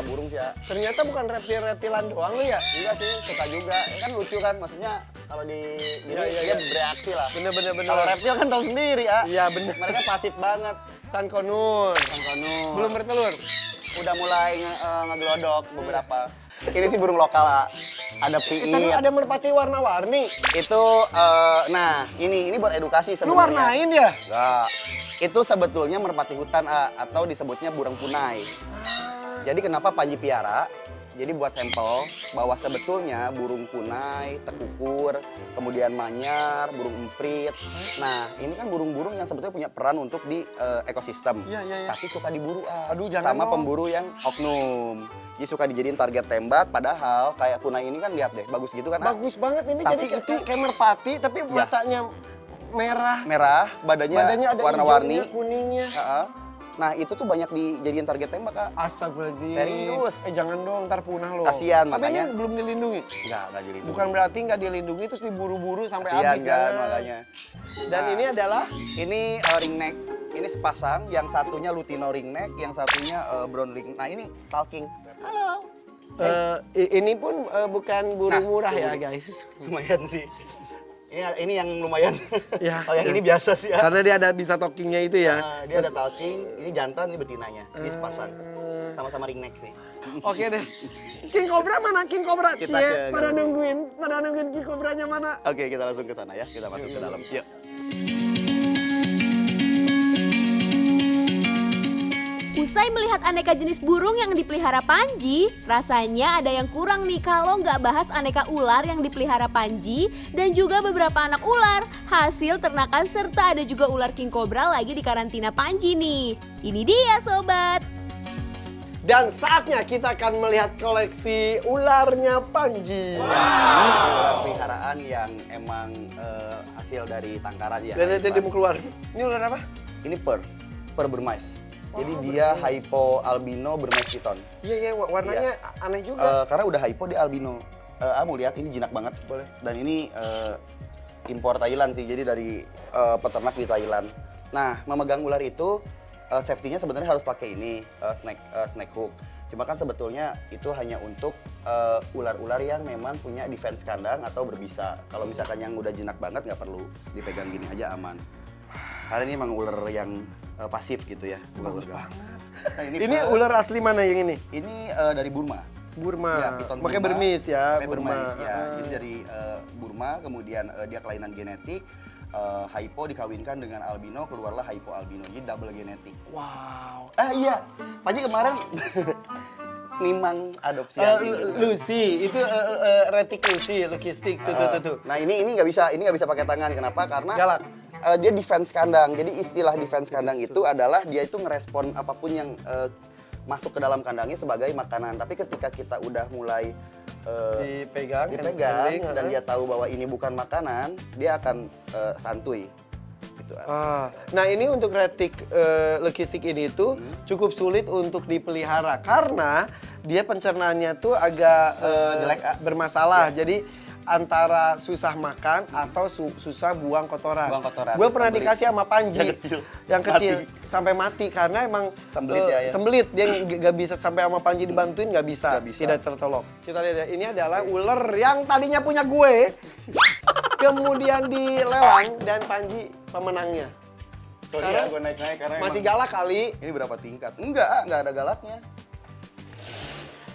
pelihara burung sih ya. Ternyata bukan reptil-reptilan doang lu ya? Enggak sih, suka juga. Kan lucu kan, maksudnya kalau di dia bereaksi lah. Bener. Kalau reptil kan tahu sendiri ya. Iya bener. Mereka pasif banget. Sankonur. Belum bertelur? Udah mulai ngegelodok beberapa. Ini sih burung lokal lah. Ada piit. Tapi ada merpati warna-warni. Itu, nah ini buat edukasi sebenarnya. Lu warnain ya? Enggak. Itu sebetulnya merpati hutan atau disebutnya burung punai. Jadi kenapa Panji piara? Jadi buat sampel bahwa sebetulnya burung punai, tekukur, kemudian manyar, burung emprit. Nah ini kan burung-burung yang sebetulnya punya peran untuk di ekosistem. Iya. Tapi suka diburu Aduh, jangan sama dong. pemburu yang oknum. Jadi suka dijadiin target tembak, padahal kayak punai ini kan lihat deh, bagus gitu kan. Bagus banget ini, Tapi jadi itu kayak merpati tapi matanya merah. merah, badannya ada warna-warni, hijaunya, kuningnya. Nah itu tuh banyak dijadiin target tembak Kak. Astagfirullahaladzim. Serius. Jangan dong, ntar punah loh. Kasian, tapi makanya. ini belum dilindungi. Nggak dilindungi. Bukan berarti nggak dilindungi terus diburu-buru sampai Kasian habis kan makanya. Dan Nah, ini adalah ini ringneck. Ini sepasang, yang satunya Lutino ringneck, yang satunya brown ring. Nah ini talking. Halo. ini pun bukan burung Nah, murah ya guys. Lumayan sih. Ini yang lumayan. Ya, Kalau yang ini biasa sih ya. Karena dia ada bisa talkingnya itu ya. Nah, dia ada talking, ini jantan, ini betinanya. Ini sepasang. Sama-sama ringneck sih. Oke deh. King Cobra mana? King Cobra. Kita Cie, ke- pada nungguin King Cobranya mana? Oke, kita langsung ke sana ya. Kita masuk ke dalam. Yuk. Usai melihat aneka jenis burung yang dipelihara Panji, rasanya ada yang kurang nih kalau nggak bahas aneka ular yang dipelihara Panji dan juga beberapa anak ular, hasil ternakan serta ada juga ular king cobra lagi di karantina Panji nih. Ini dia sobat. Dan saatnya kita akan melihat koleksi ularnya Panji. Ular peliharaan yang emang hasil dari tangkaran ya. Lihat dia mau keluar. Ini ular apa? Ini per bermais. Jadi dia hypo albino bermais piton. Iya, warnanya aneh juga. Karena udah hypo dia albino. Mau lihat ini jinak banget. Boleh. Dan ini impor Thailand sih. Jadi dari peternak di Thailand. Nah, memegang ular itu safety-nya sebenarnya harus pakai ini snake hook. Cuma kan sebetulnya itu hanya untuk ular-ular yang memang punya defense kandang atau berbisa. Kalau misalkan yang udah jinak banget nggak perlu dipegang gini aja aman. Karena ini emang ular yang pasif gitu ya. Bagus banget. Nah, Ini ular asli mana yang ini? Ini dari Burma. Burma. Ya, piton Makanya Burma. bermis ya. Pakai bermais ya. Jadi dari Burma, kemudian dia kelainan genetik. Hypo dikawinkan dengan albino, keluarlah hypo albino. Jadi double genetik. Wow. Iya. Panji kemarin nimang adopsi yang ini. Lucy, itu retik Lucy, Lucky Stick, tuh. Nah ini nggak bisa pakai tangan. Kenapa? Karena Galak. dia defense kandang. Jadi istilah defense kandang itu adalah dia itu ngerespon apapun yang masuk ke dalam kandangnya sebagai makanan. Tapi ketika kita udah mulai dipegang dan dia tahu bahwa ini bukan makanan, dia akan santuy. Gitu. Nah ini untuk retik Lucky Stick ini tuh cukup sulit untuk dipelihara karena dia pencernaannya tuh agak jelek, bermasalah. Jadi antara susah makan atau susah buang kotoran. Gue pernah dikasih sama Panji yang kecil sampai mati karena emang sembelit. Dia nggak bisa sampai sama Panji dibantuin, nggak bisa, tidak tertolong. Kita lihat ya, ini adalah ular yang tadinya punya gue, kemudian dilelang dan Panji pemenangnya. Sekarang gue naik-naik karena masih galak kali. Ini berapa tingkat? Enggak ada galaknya.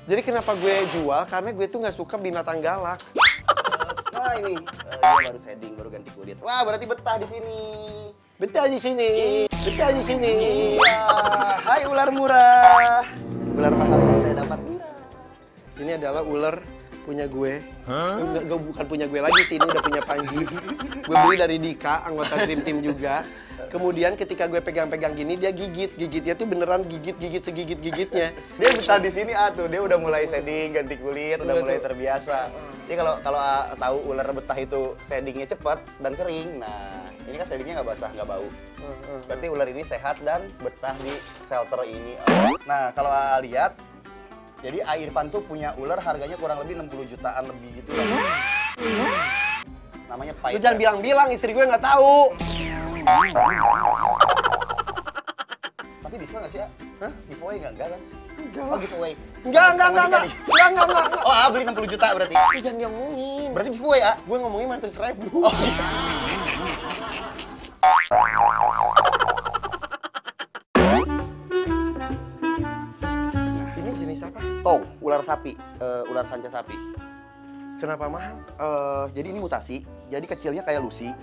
Jadi kenapa gue jual? Karena gue tuh nggak suka binatang galak. Nah ini baru shading, baru ganti kulit. Wah berarti betah di sini. Betah di sini. Iya. Hai ular murah. Ular mahal yang saya dapat murah. Ini adalah ular punya gue. Enggak, bukan punya gue lagi sih, ini udah punya Panji. Gue beli dari Dika, anggota Dream Team juga. Kemudian ketika gue pegang-pegang gini, dia gigitnya tuh beneran gigit segigit-gigitnya. Dia betah di sini tuh, dia udah mulai shading, ganti kulit, udah mulai terbiasa. Jadi kalau tahu ular betah itu shadingnya cepat dan kering, nah ini kan shadingnya nggak basah, nggak bau. Berarti ular ini sehat dan betah di shelter ini. Nah kalau lihat, jadi Irfan tuh punya ular harganya kurang lebih 60 jutaan lebih gitu ya. Namanya Python. Lu jangan bilang-bilang, istri gue nggak tahu. Tapi diskon nggak sih ya? Giveaway nggak kan? Enggak Oh lah. giveaway. Enggak. Oh, beli 60 juta berarti. Lu jangan diomongin. Berarti giveaway ya? Gue ngomongin 100.000. Oh. Ini jenis apa? Tow, ular sapi, ular sanca sapi. Kenapa mahal? Jadi ini mutasi. Jadi kecilnya kayak Lucy.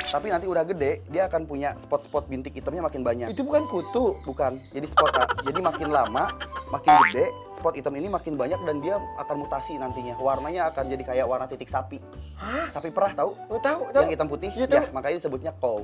Tapi nanti udah gede, dia akan punya spot-spot bintik hitamnya makin banyak. Itu bukan kutu? Bukan, jadi spot. Jadi makin lama, makin gede, spot hitam ini makin banyak dan dia akan mutasi nantinya. Warnanya akan jadi kayak warna titik sapi. Hah? Sapi perah tahu? Oh, tahu. Yang hitam putih? Ya, makanya disebutnya cow.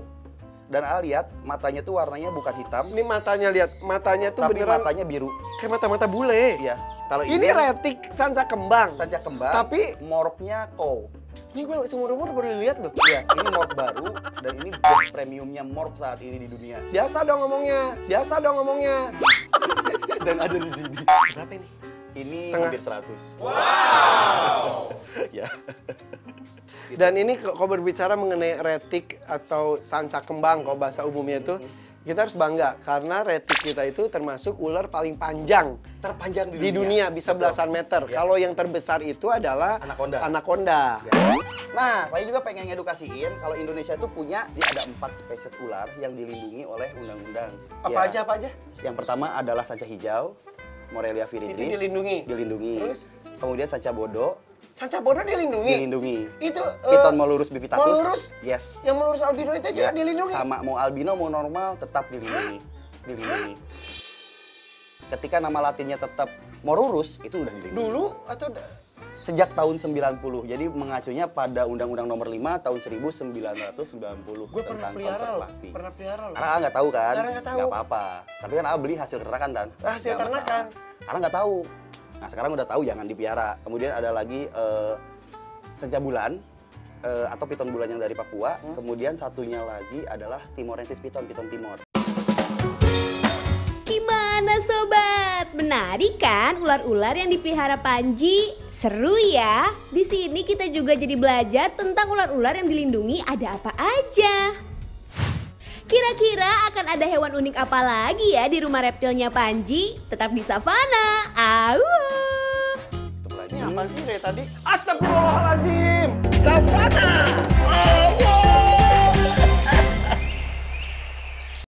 Dan lihat, matanya tuh warnanya bukan hitam. Ini matanya, lihat. Matanya tuh tapi beneran matanya biru. Kayak mata-mata bule. Iya. Kalau ini retik sanca kembang. Sanca kembang. Tapi morphnya cow. Ini gue seumur-umur baru lihat loh. Iya, ini morph baru dan ini best premiumnya morph saat ini di dunia. Biasa dong ngomongnya. Dan ada di sini. Berapa ini? Ini setengah. Hampir 100. Wow. Ya. Dan ini kalau berbicara mengenai retik atau sanca kembang kalau bahasa umumnya itu, kita harus bangga karena retik kita itu termasuk ular paling panjang terpanjang di dunia bisa belasan meter. Ya. Kalau yang terbesar itu adalah anaconda. Ya. Nah, Pak juga pengen ngedukasiin kalau Indonesia itu punya ada 4 spesies ular yang dilindungi oleh undang-undang. Apa aja? Yang pertama adalah sanca hijau, Morelia viridis. Itu dilindungi. Terus? Kemudian sanca bodo. Sanca bodo dilindungi? Dilindungi. Itu Piton Molurus bipitatus. Molurus? Yes. Yang Molurus albino itu juga dilindungi? Sama, mau albino mau normal tetap dilindungi. Ketika nama latinnya tetap Molurus, itu udah dilindungi. Dulu atau sejak tahun 90. Jadi mengacunya pada Undang-Undang Nomor 5 tahun 1990. Gue pernah pelihara loh. Karena nggak tahu kan? Karena nggak tahu. Nggak apa-apa. Tapi kan beli hasil ternakan kan? Hasil ternakan. Karena nggak tahu. Nah sekarang udah tahu jangan dipiara. Kemudian ada lagi sanca bulan atau piton bulan yang dari Papua. Kemudian satunya lagi adalah Timorensis piton timor. Gimana sobat? Menarik kan ular-ular yang dipelihara Panji? Seru ya? Di sini kita juga jadi belajar tentang ular-ular yang dilindungi ada apa aja. Kira-kira akan ada hewan unik apa lagi ya di rumah reptilnya Panji? Tetap di Savana. Ini apa sih dari tadi? Astagfirullahaladzim! Savana!